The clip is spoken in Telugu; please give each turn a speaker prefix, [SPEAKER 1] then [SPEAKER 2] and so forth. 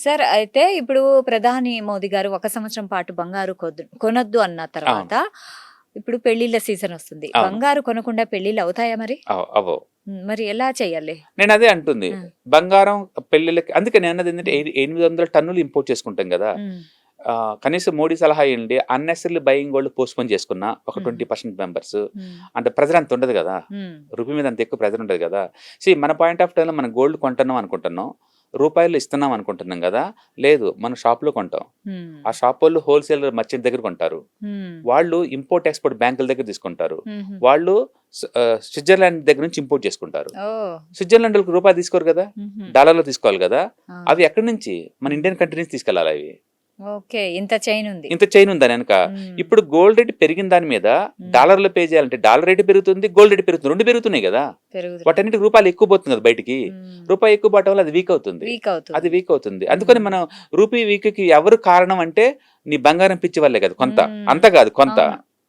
[SPEAKER 1] సార్ అయితే ఇప్పుడు ప్రధాని మోదీ గారు 1 సంవత్సరం పాటు బంగారు కొనొద్దు అన్న
[SPEAKER 2] అవును.
[SPEAKER 1] తర్వాత ఇప్పుడు పెళ్లిళ్ళ సీజన్ వస్తుంది.
[SPEAKER 2] అవును.
[SPEAKER 1] బంగారు కొనకుండా పెళ్లిళ్ళు అవుతాయా మరి?
[SPEAKER 2] అవ్వవు.
[SPEAKER 1] మరి ఎలా చేయాలి?
[SPEAKER 2] నేనదే అంటుంది.
[SPEAKER 1] హ్మ్.
[SPEAKER 2] బంగారం పెళ్ళిళ్ళకి అందుకే నేనన్నదేంటంటే
[SPEAKER 1] హ్మ్.
[SPEAKER 2] 800 టన్నులు ఇంపోర్ట్ చేసుకుంటాం గదా!
[SPEAKER 1] హ్మ్.
[SPEAKER 2] కనీసం మోడీ సలహా ఏంటి అన్నెసెసరీలీ బయింగ్ గోల్డ్ పోస్ట్‌పోన్ చేసుకున్నా ఒక
[SPEAKER 1] హుహు.
[SPEAKER 2] 20% మెంబర్స్
[SPEAKER 1] హ్మ్.
[SPEAKER 2] అంటే ప్రెజర్ అంత ఉండదు గదా!
[SPEAKER 1] హ్మ్.
[SPEAKER 2] రూపీ మీద అంత ఎక్కువ ప్రెజర్ ఉండదు గదా! మన పాయింట్ ఆఫ్ టైమ్‌లో మనం గోల్డ్ కొంటున్నాం అనుకుంటున్నాం. రూపాయల్లో ఇస్తున్నాం అనుకుంటున్నాం గదా! లేదు మనం షాప్‌లో కొంటాం.
[SPEAKER 1] హ్మ్.
[SPEAKER 2] ఆ షాపోళ్ళు హోల్‌సేల్ మర్చెంట్ దగ్గర కొంటారు.
[SPEAKER 1] హ్మ్.
[SPEAKER 2] వాళ్ళు ఇంపోర్ట్, ఎక్స్‌పోర్ట్ బ్యాంకుల దగ్గర తీసుకుంటారు.
[SPEAKER 1] హుహు.
[SPEAKER 2] వాళ్ళు స్విట్జర్లాండ్ దగ్గర నుంచి ఇంపోర్ట్ చేసుకుంటారు.
[SPEAKER 1] ఓహ్!
[SPEAKER 2] స్విట్జర్లాండ్ రూపాయి తీసుకోరు గదా!
[SPEAKER 1] హుహు.
[SPEAKER 2] డాలర్‌లో తీసుకోవాలి గదా!
[SPEAKER 1] అవును.
[SPEAKER 2] అవి ఎక్కడి నుంచి? మన
[SPEAKER 1] హ్మ్.
[SPEAKER 2] ఇండియన్ కంట్రీ నుంచి తీసుకెళ్ళాలి అవి.
[SPEAKER 1] ఓకే. ఇంత చైన్ ఉంది.
[SPEAKER 2] ఇంత చైన్ ఉంది దాని వెనక.
[SPEAKER 1] హ్మ్.
[SPEAKER 2] ఇప్పుడు గోల్డ్ రేట్ పెరిగిన దాని మీద
[SPEAKER 1] హ్మ్.
[SPEAKER 2] డాలర్‌లో పే చేయాలంటే డాలర్ రేట్ పెరుగుతుంది, గోల్డ్ రేట్ పెరుగుతుంది. 2 పెరుగుతున్నాయి గదా!
[SPEAKER 1] పెరుగుతున్నాయి.
[SPEAKER 2] వాటన్నిటికి రూపాయలు ఎక్కువ పోతుంది కదా బయటికి.
[SPEAKER 1] హ్మ్.
[SPEAKER 2] రూపాయి ఎక్కువ పోవటం వల్ల అది వీక్ అవుతుంది.
[SPEAKER 1] వీక్ అవుతుంది.
[SPEAKER 2] అది వీక్ అవుతుంది. అందుకని
[SPEAKER 1] హ్మ్.
[SPEAKER 2] మనం రూపీ వీక్‌కి ఎవరు కారణం అంటే నీ బంగారం పిచ్చి వల్లే కదా కొంత.
[SPEAKER 1] హ్మ్.
[SPEAKER 2] అంత కాదు కొంత.
[SPEAKER 1] అవును.